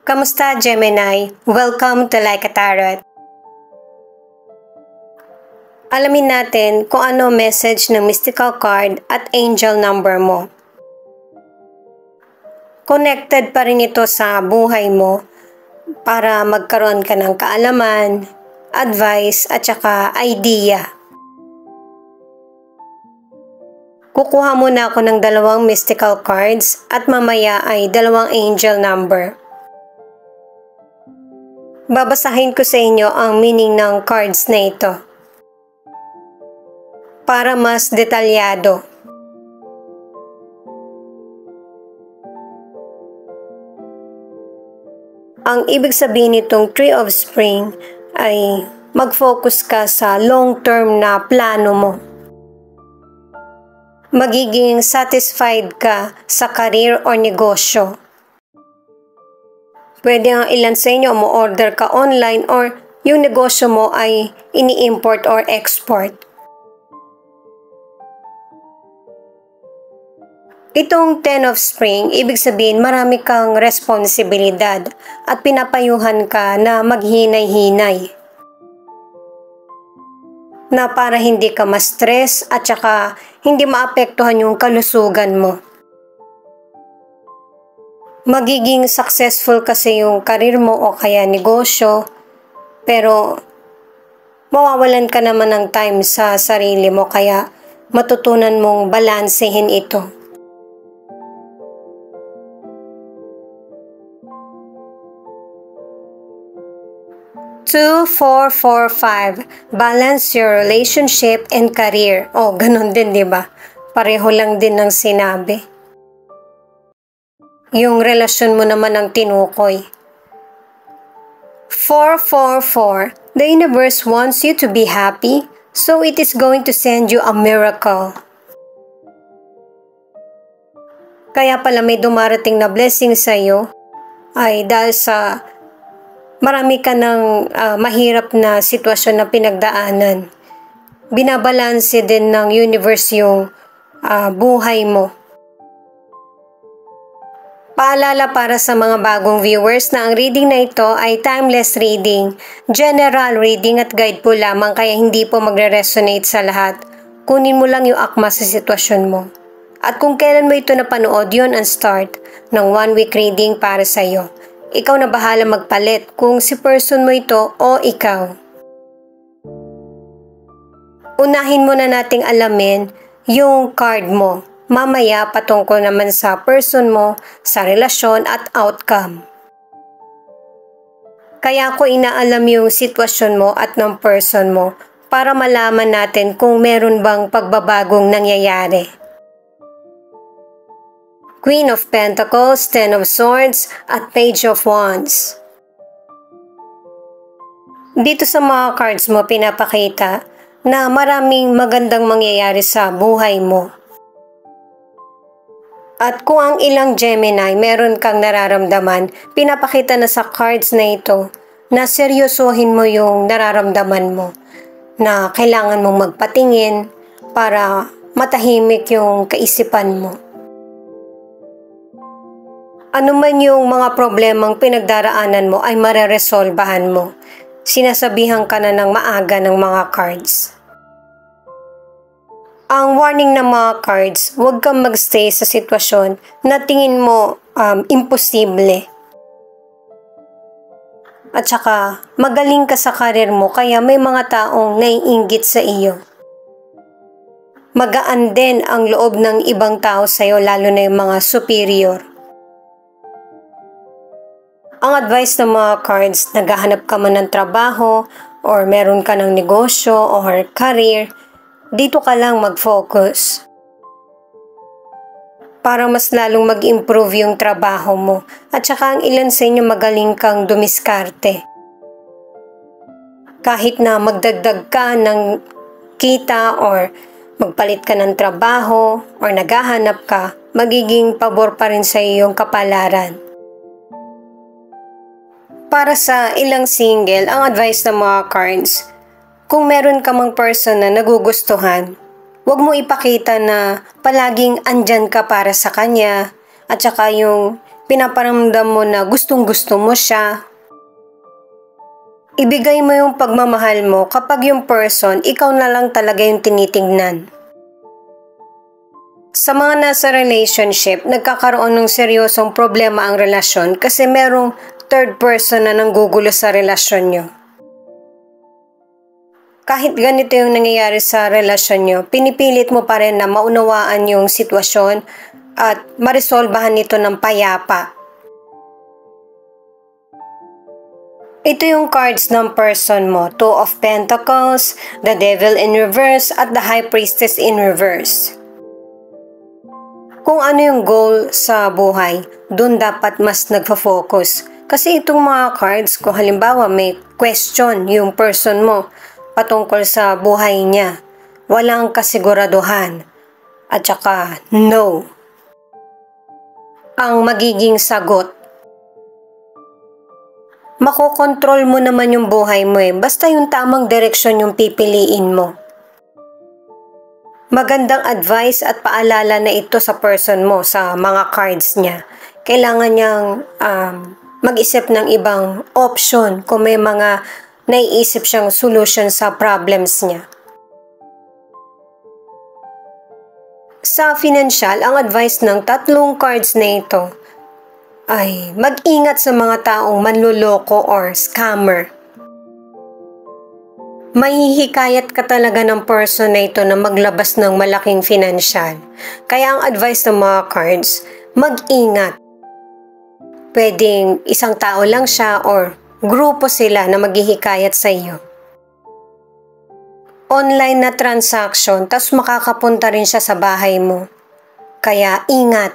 Kamusta, Gemini? Welcome to Like a Tarot. Alamin natin kung ano message ng mystical card at angel number mo. Connected pa rin ito sa buhay mo para magkaroon ka ng kaalaman, advice at saka idea. Kukuha muna ako ng 2 mystical cards at mamaya ay 2 angel number. Babasahin ko sa inyo ang meaning ng cards na ito para mas detalyado. Ang ibig sabihin nitong Three of Spring ay mag-focus ka sa long-term na plano mo. Magiging satisfied ka sa career o negosyo. Pwede ang ilan sa inyo mo-order ka online or yung negosyo mo ay ini-import or export. Itong 10 of Spring, ibig sabihin marami kang responsibilidad at pinapayuhan ka na maghinay-hinay. Na para hindi ka ma-stress at saka hindi maapektuhan yung kalusugan mo. Magiging successful kasi yung karir mo o kaya negosyo, pero mawawalan ka naman ng time sa sarili mo kaya matutunan mong balansehin ito. Two, 4, 4, 5. Balance your relationship and career. Oh, ganun din, di ba? Pareho lang din ng sinabi. Yung relasyon mo naman ang tinukoy. 4, 4, 4. The universe wants you to be happy, so it is going to send you a miracle. Kaya pala may dumarating na blessing sa iyo ay dahil sa marami ka ng mahirap na sitwasyon na pinagdaanan. Binabalanse din ng universe yung buhay mo. Paalala para sa mga bagong viewers na ang reading na ito ay timeless reading, general reading at guide po lamang kaya hindi po magre-resonate sa lahat. Kunin mo lang yung akma sa sitwasyon mo. At kung kailan mo ito napanood, yun ang start ng 1-week reading para sa iyo. Ikaw na bahala magpalit kung si person mo ito o ikaw. Unahin muna nating alamin yung card mo. Mamaya patungkol naman sa person mo, sa relasyon at outcome. Kaya ko inaalam yung sitwasyon mo at ng person mo para malaman natin kung meron bang pagbabagong nangyayari. Queen of Pentacles, 10 of Swords at Page of Wands. Dito sa mga cards mo pinapakita na maraming magandang mangyayari sa buhay mo. At kung ang ilang Gemini meron kang nararamdaman, pinapakita na sa cards na ito na seryosohin mo yung nararamdaman mo, na kailangan mong magpatingin para matahimik yung kaisipan mo. Ano man yung mga problemang pinagdaraanan mo ay mareresolbahan mo. Sinasabihan ka na ng maaga ng mga cards. Ang warning ng mga cards, huwag kang magstay sa sitwasyon na tingin mo imposible. At saka, magaling ka sa karir mo kaya may mga taong naiinggit sa iyo. Magaan din ang loob ng ibang tao sa iyo, lalo na yung mga superior. Ang advice ng mga cards, naghahanap ka man ng trabaho or meron ka ng negosyo or career, dito ka lang mag-focus para mas lalong mag-improve yung trabaho mo. At saka ang ilan sa inyo magaling kang dumiskarte. Kahit na magdagdag ka ng kita or magpalit ka ng trabaho or naghahanap ka, magiging pabor pa rin sa iyo yung kapalaran. Para sa ilang single, ang advice ng mga cards, kung meron ka mang person na nagugustuhan, huwag mo ipakita na palaging andyan ka para sa kanya at saka yung pinaparamdam mo na gustong-gusto mo siya. Ibigay mo yung pagmamahal mo kapag yung person, ikaw na lang talaga yung tinitingnan. Sa mga nasa relationship, nagkakaroon ng seryosong problema ang relasyon kasi merong third person na nanggugulo sa relasyon nyo. Kahit ganito yung nangyayari sa relasyon nyo, pinipilit mo pa rin na maunawaan yung sitwasyon at maresolbahan ito ng payapa. Ito yung cards ng person mo, Two of Pentacles, the Devil in reverse, at the High Priestess in reverse. Kung ano yung goal sa buhay, dun dapat mas nagfo-focus. Kasi itong mga cards, kung halimbawa may question yung person mo patungkol sa buhay niya, walang kasiguraduhan, at saka no ang magiging sagot. Makokontrol mo naman yung buhay mo basta yung tamang direksyon yung pipiliin mo. Magandang advice at paalala na ito sa person mo, sa mga cards niya. Kailangan niyang mag-isip ng ibang option kung may mga naiisip siyang solution sa problems niya. Sa financial, ang advice ng tatlong cards na ito ay mag-ingat sa mga taong manloloko or scammer. Mahihikayat ka talaga ng person na ito na maglabas ng malaking financial. Kaya ang advice ng mga cards, mag-ingat. Pwedeng isang tao lang siya or grupo sila na maghihikayat sa iyo. Online na transaction, tas makakapunta rin siya sa bahay mo. Kaya ingat.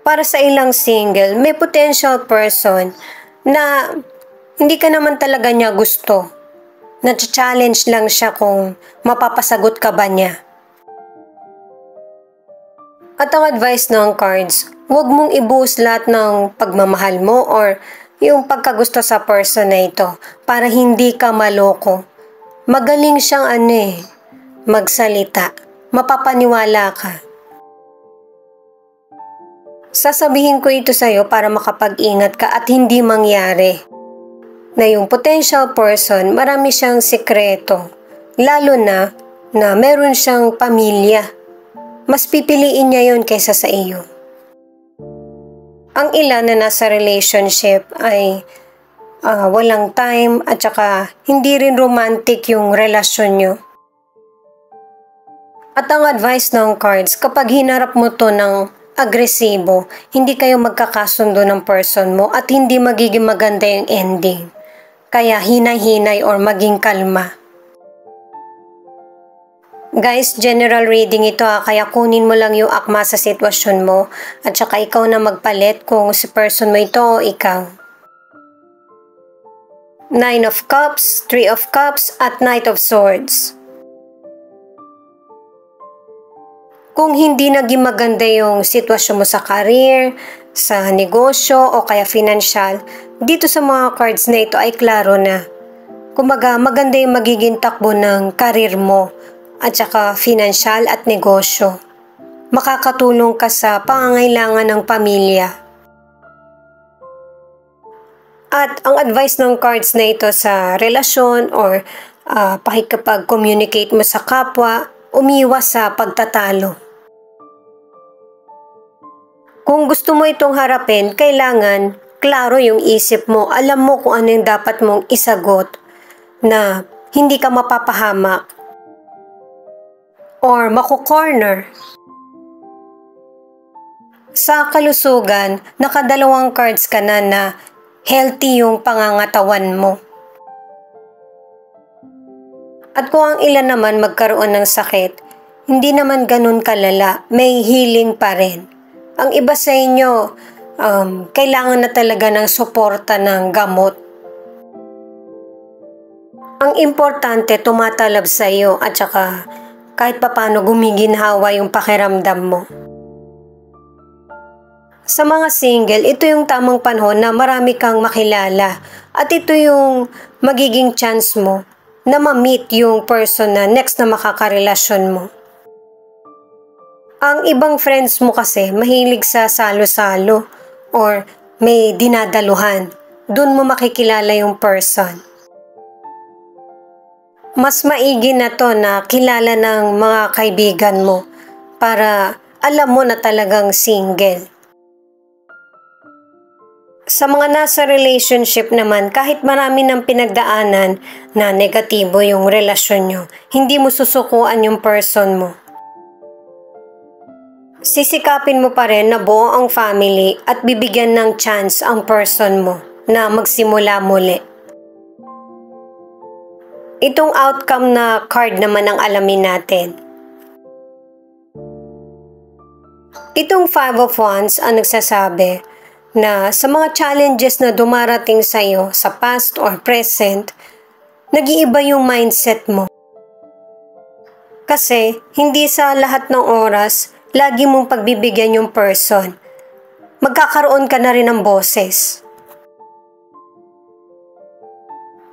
Para sa ilang single, may potential person na hindi ka naman talaga niya gusto. Na-challenge lang siya kung mapapasagot ka ba niya. At ang advice ng cards, huwag mong ibuhos lahat ng pagmamahal mo or yung pagkagusto sa person na ito para hindi ka maloko. Magaling siyang magsalita. Mapapaniwala ka. Sasabihin ko ito sa'yo para makapag-ingat ka at hindi mangyari na yung potential person, marami siyang sekreto. Lalo na meron siyang pamilya. Mas pipiliin niya yun kaysa sa iyo. Ang ilan na nasa relationship ay walang time at saka hindi rin romantic yung relasyon nyo. At ang advice ng cards, kapag hinarap mo to ng agresibo, hindi kayo magkakasundo ng person mo at hindi magiging maganda yung ending. Kaya hinay-hinay or maging kalma. Guys, general reading ito kaya kunin mo lang yung akma sa sitwasyon mo at saka ikaw na magpalit kung si person mo ito o ikaw. Nine of Cups, Three of Cups, at Knight of Swords. Kung hindi naging maganda yung sitwasyon mo sa career, sa negosyo o kaya financial, dito sa mga cards na ito ay klaro na. Kumaga, maganda yung magiging takbo ng career mo at saka financial at negosyo. Makakatulong ka sa pangangailangan ng pamilya. At ang advice ng cards na ito sa relasyon or pakikipag-communicate mo sa kapwa, umiwas sa pagtatalo. Kung gusto mo itong harapin, kailangan klaro yung isip mo. Alam mo kung ano yung dapat mong isagot na hindi ka mapapahamak or makukorner. Sa kalusugan, nakadalawang cards ka na healthy yung pangangatawan mo. At kung ang ilan naman magkaroon ng sakit, hindi naman ganun kalala, may healing pa rin. Ang iba sa inyo, kailangan na talaga ng suporta ng gamot. Ang importante, tumatalab sa iyo at saka kahit papano gumiginhawa yung pakiramdam mo. Sa mga single, ito yung tamang panahon na marami kang makilala at ito yung magiging chance mo na ma-meet yung person na next na makakarelasyon mo. Ang ibang friends mo kasi mahilig sa salo-salo or may dinadaluhan. Doon mo makikilala yung person. Mas maigi na to na kilala ng mga kaibigan mo para alam mo na talagang single. Sa mga nasa relationship naman, kahit marami ng pinagdaanan na negatibo yung relasyon nyo, hindi mo susukuan yung person mo. Sisikapin mo pa rin na buo ang family at bibigyan ng chance ang person mo na magsimula muli. Itong outcome na card naman ang alamin natin. Itong Five of Wands ang nagsasabi na sa mga challenges na dumarating sa iyo sa past or present, nag-iiba yung mindset mo. Kasi hindi sa lahat ng oras, lagi mong pagbibigyan yung person. Magkakaroon ka na rin ng boses.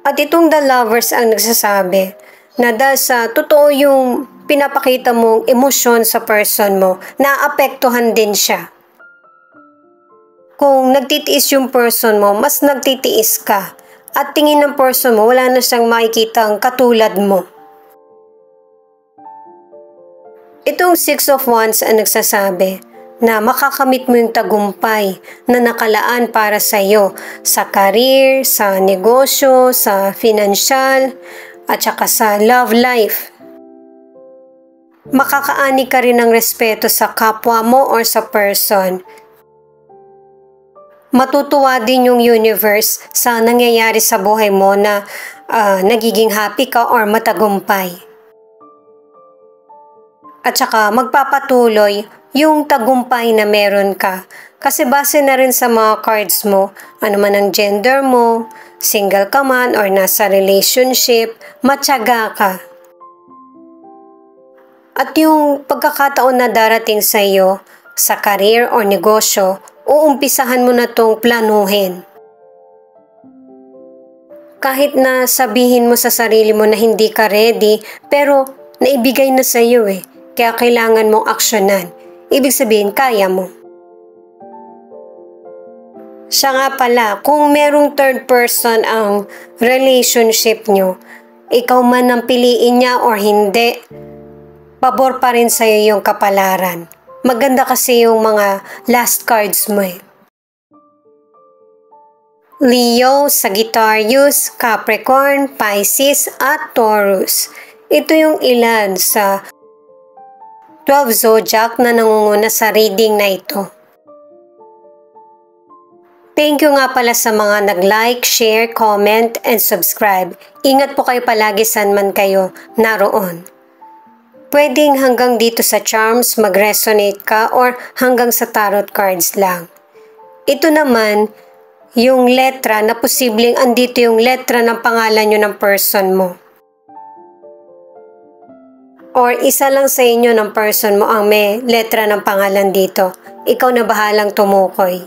At itong The Lovers ang nagsasabi na dahil sa totoo yung pinapakita mong emosyon sa person mo, naapektuhan din siya. Kung nagtitiis yung person mo, mas nagtitiis ka. At tingin ng person mo, wala na siyang makikitang katulad mo. Itong Six of Wands ang nagsasabi na makakamit mo yung tagumpay na nakalaan para sa iyo sa career, sa negosyo, sa financial, at saka sa love life. Makakaani ka rin ng respeto sa kapwa mo or sa person. Matutuwa din yung universe sa nangyayari sa buhay mo na nagiging happy ka or matagumpay. At saka magpapatuloy yung tagumpay na meron ka. Kasi base na rin sa mga cards mo, ano man ang gender mo, single ka man or nasa relationship, matyaga ka. At yung pagkakataon na darating sa iyo, sa career o negosyo, uumpisahan mo na tong planuhin. Kahit na sabihin mo sa sarili mo na hindi ka ready, pero naibigay na sa iyo kaya kailangan mong aksyonan. Ibig sabihin, kaya mo. Siya nga pala, kung merong third person ang relationship nyo, ikaw man ang piliin niya or hindi, pabor pa rin sa iyo yung kapalaran. Maganda kasi yung mga last cards mo Leo, Sagittarius, Capricorn, Pisces, at Taurus. Ito yung ilan sa 12 zodiac na nangunguna sa reading na ito. Thank you nga pala sa mga nag-like, share, comment, and subscribe. Ingat po kayo palagi saan man kayo naroon. Pwedeng hanggang dito sa charms mag-resonate ka or hanggang sa tarot cards lang. Ito naman, yung letra na posibleng andito yung letra ng pangalan nyo ng person mo. Or isa lang sa inyo ng person mo ang may letra ng pangalan dito. Ikaw na bahalang tumukoy.